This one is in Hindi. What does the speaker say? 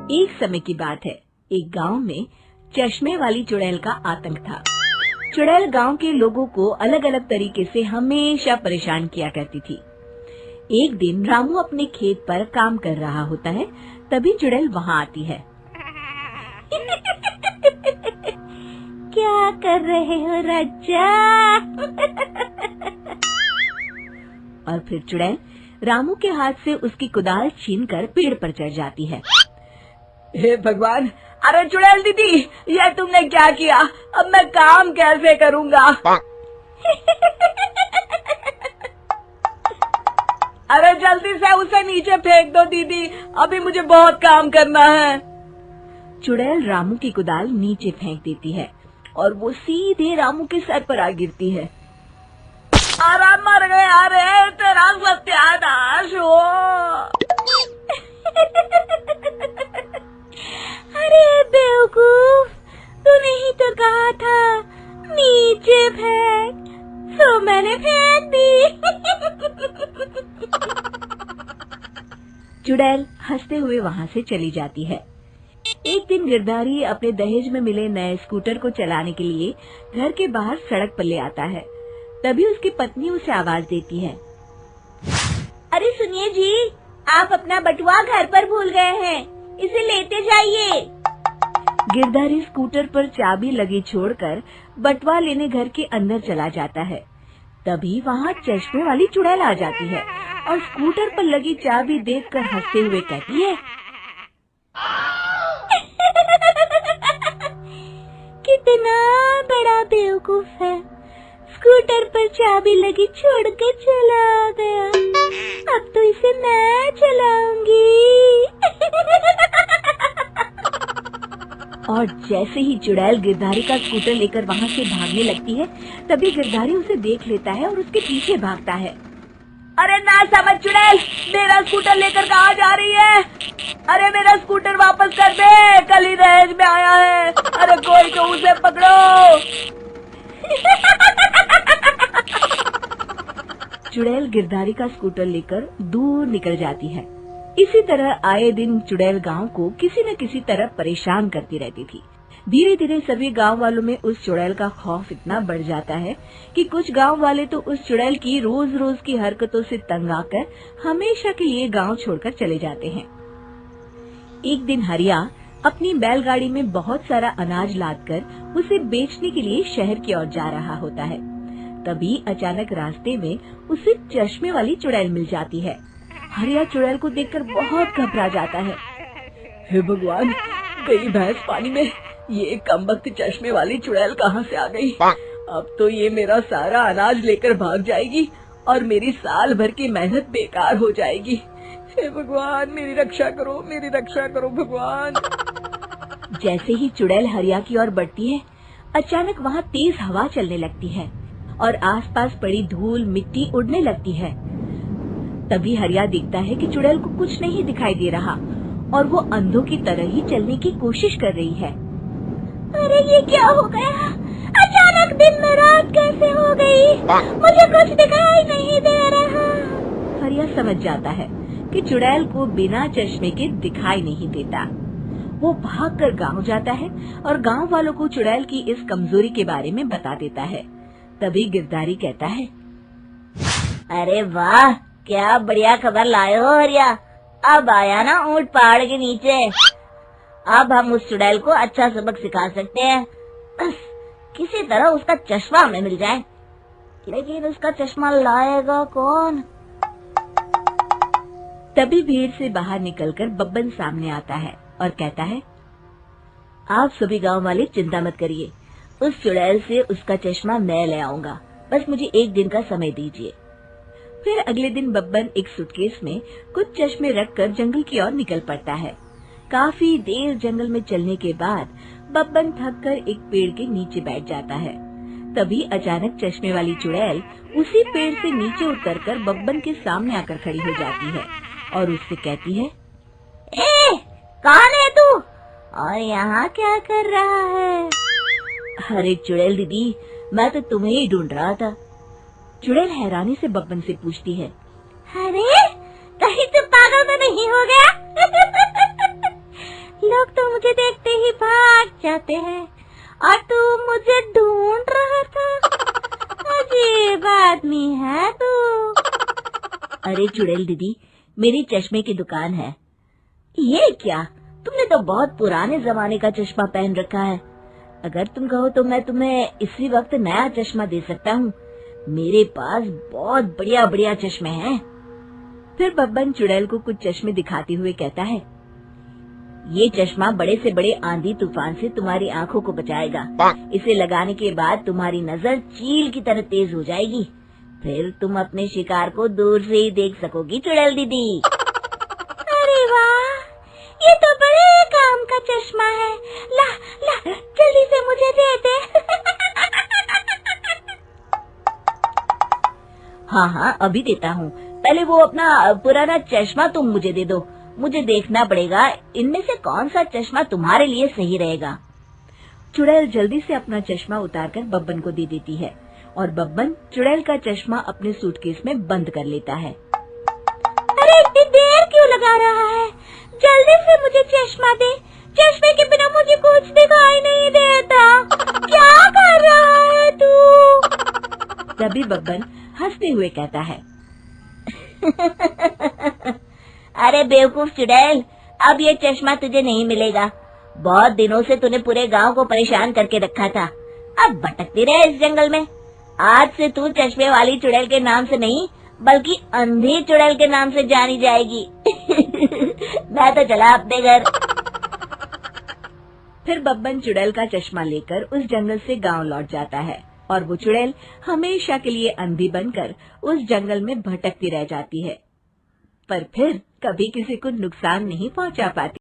एक समय की बात है, एक गांव में चश्मे वाली चुड़ैल का आतंक था। चुड़ैल गांव के लोगों को अलग अलग तरीके से हमेशा परेशान किया करती थी। एक दिन रामू अपने खेत पर काम कर रहा होता है, तभी चुड़ैल वहां आती है। क्या कर रहे हो राजा? और फिर चुड़ैल रामू के हाथ से उसकी कुदाल छीनकर पेड़ पर चढ़ जाती है। हे भगवान, अरे चुड़ैल दीदी, ये तुमने क्या किया? अब मैं काम कैसे करूँगा? अरे जल्दी से उसे नीचे फेंक दो दीदी, अभी मुझे बहुत काम करना है। चुड़ैल रामू की कुदाल नीचे फेंक देती है और वो सीधे रामू के सर पर आ गिरती है। अरे मर गया रे, तेरा सत्यानाश हो। अरे बेवकूफ, तूने ही तो कहा था नीचे फेंक, तो मैंने फेंक दी। चुड़ैल हंसते हुए वहाँ से चली जाती है। एक दिन गिरधारी अपने दहेज में मिले नए स्कूटर को चलाने के लिए घर के बाहर सड़क पर ले आता है। तभी उसकी पत्नी उसे आवाज देती है। अरे सुनिए जी, आप अपना बटुआ घर पर भूल गए हैं, इसे लेते जाइए। गिरधारी स्कूटर पर चाबी लगी छोड़कर बटुआ लेने घर के अंदर चला जाता है। तभी वहाँ चश्मे वाली चुड़ैल आ जाती है और स्कूटर पर लगी चाबी देखकर हंसते हुए कहती है, कितना बड़ा बेवकूफ है, स्कूटर पर चाबी लगी छोड़कर चला गया, अब तो इसे मैं चलाऊंगी। और जैसे ही चुड़ैल गिरधारी का स्कूटर लेकर वहाँ से भागने लगती है, तभी गिरधारी उसे देख लेता है और उसके पीछे भागता है। अरे ना समझ चुड़ैल, मेरा स्कूटर लेकर कहाँ जा रही है? अरे मेरा स्कूटर वापस कर दे, कल ही दहेज में आया है। अरे कोई तो उसे पकड़ो। चुड़ैल गिरधारी का स्कूटर लेकर दूर निकल जाती है। इसी तरह आए दिन चुड़ैल गांव को किसी न किसी तरह परेशान करती रहती थी। धीरे धीरे सभी गांव वालों में उस चुड़ैल का खौफ इतना बढ़ जाता है कि कुछ गांव वाले तो उस चुड़ैल की रोज रोज की हरकतों से तंग आकर हमेशा के लिए गांव छोड़कर चले जाते हैं। एक दिन हरिया अपनी बैलगाड़ी में बहुत सारा अनाज लादकर उसे बेचने के लिए शहर की ओर जा रहा होता है। तभी अचानक रास्ते में उसे चश्मे वाली चुड़ैल मिल जाती है। हरिया चुड़ैल को देखकर बहुत घबरा जाता है। हे भगवान, गई भैंस पानी में, ये कमबख्त चश्मे वाली चुड़ैल कहाँ से आ गई? अब तो ये मेरा सारा अनाज लेकर भाग जाएगी और मेरी साल भर की मेहनत बेकार हो जाएगी। हे भगवान, मेरी रक्षा करो, मेरी रक्षा करो भगवान। जैसे ही चुड़ैल हरिया की ओर बढ़ती है, अचानक वहाँ तेज हवा चलने लगती है और आसपास पड़ी धूल मिट्टी उड़ने लगती है। तभी हरिया देखता है कि चुड़ैल को कुछ नहीं दिखाई दे रहा और वो अंधों की तरह ही चलने की कोशिश कर रही है। अरे ये क्या हो गया? अचानक दिन में रात कैसे हो गई? मुझे कुछ दिखाई नहीं दे रहा। हरिया समझ जाता है कि चुड़ैल को बिना चश्मे के दिखाई नहीं देता। वो भागकर गांव जाता है और गांव वालों को चुड़ैल की इस कमजोरी के बारे में बता देता है। तभी गिरधारी कहता है, अरे वाह, क्या बढ़िया खबर लाए हो हरिया। अब आया ना ऊंट पहाड़ के नीचे। अब हम उस चुड़ैल को अच्छा सबक सिखा सकते हैं। किसी तरह उसका चश्मा हमें मिल जाए, लेकिन उसका चश्मा लाएगा कौन? तभी भीड़ से बाहर निकलकर बब्बन सामने आता है और कहता है, आप सभी गांव वाले चिंता मत करिए, उस चुड़ैल से उसका चश्मा मैं ले आऊंगा, बस मुझे एक दिन का समय दीजिए। फिर अगले दिन बब्बन एक सूटकेस में कुछ चश्मे रखकर जंगल की ओर निकल पड़ता है। काफी देर जंगल में चलने के बाद बब्बन थककर एक पेड़ के नीचे बैठ जाता है। तभी अचानक चश्मे वाली चुड़ैल उसी पेड़ से नीचे उतरकर बब्बन के सामने आकर खड़ी हो जाती है और उससे कहती है, ए, कौन है तू और यहाँ क्या कर रहा है? अरे चुड़ैल दीदी, मैं तो तुम्हें ही ढूंढ रहा था। चुड़ैल हैरानी से बब्बन से पूछती है, अरे कहीं तुम पागल तो नहीं हो गया? मुझे देखते ही भाग जाते हैं और तू मुझे ढूंढ रहा था। अजीब आदमी है तू। अरे चुड़ैल दीदी, मेरी चश्मे की दुकान है। ये क्या, तुमने तो बहुत पुराने जमाने का चश्मा पहन रखा है। अगर तुम कहो तो मैं तुम्हें इसी वक्त नया चश्मा दे सकता हूँ। मेरे पास बहुत बढ़िया बढ़िया चश्मे हैं। फिर बब्बन चुड़ैल को कुछ चश्मे दिखाते हुए कहता है, ये चश्मा बड़े से बड़े आंधी तूफान से तुम्हारी आंखों को बचाएगा। इसे लगाने के बाद तुम्हारी नजर चील की तरह तेज हो जाएगी। फिर तुम अपने शिकार को दूर से ही देख सकोगी चुड़ैल दीदी। अरे वाह, ये तो बड़े काम का चश्मा है। ला ला, जल्दी से मुझे दे दे। हाँ हाँ, अभी देता हूँ। पहले वो अपना पुराना चश्मा तुम मुझे दे दो। मुझे देखना पड़ेगा इनमें से कौन सा चश्मा तुम्हारे लिए सही रहेगा। चुड़ैल जल्दी से अपना चश्मा उतारकर बब्बन को दे देती है और बब्बन चुड़ैल का चश्मा अपने सूटकेस में बंद कर लेता है। अरे इतनी देर क्यों लगा रहा है? जल्दी से मुझे चश्मा दे। चश्मे के बिना मुझे कुछ दिखाई नहीं देता। क्या कर रहा है तू? तभी बब्बन हंसते हुए कहता है, अरे बेवकूफ चुड़ैल, अब ये चश्मा तुझे नहीं मिलेगा। बहुत दिनों से तूने पूरे गांव को परेशान करके रखा था। अब भटकती रहे इस जंगल में। आज से तू चश्मे वाली चुड़ैल के नाम से नहीं, बल्कि अंधी चुड़ैल के नाम से जानी जाएगी। मैं तो चला अपने घर। फिर बब्बन चुड़ैल का चश्मा लेकर उस जंगल से गांव लौट जाता है और वो चुड़ैल हमेशा के लिए अंधी बनकर उस जंगल में भटकती रह जाती है, पर फिर कभी किसी को नुकसान नहीं पहुंचा पाती।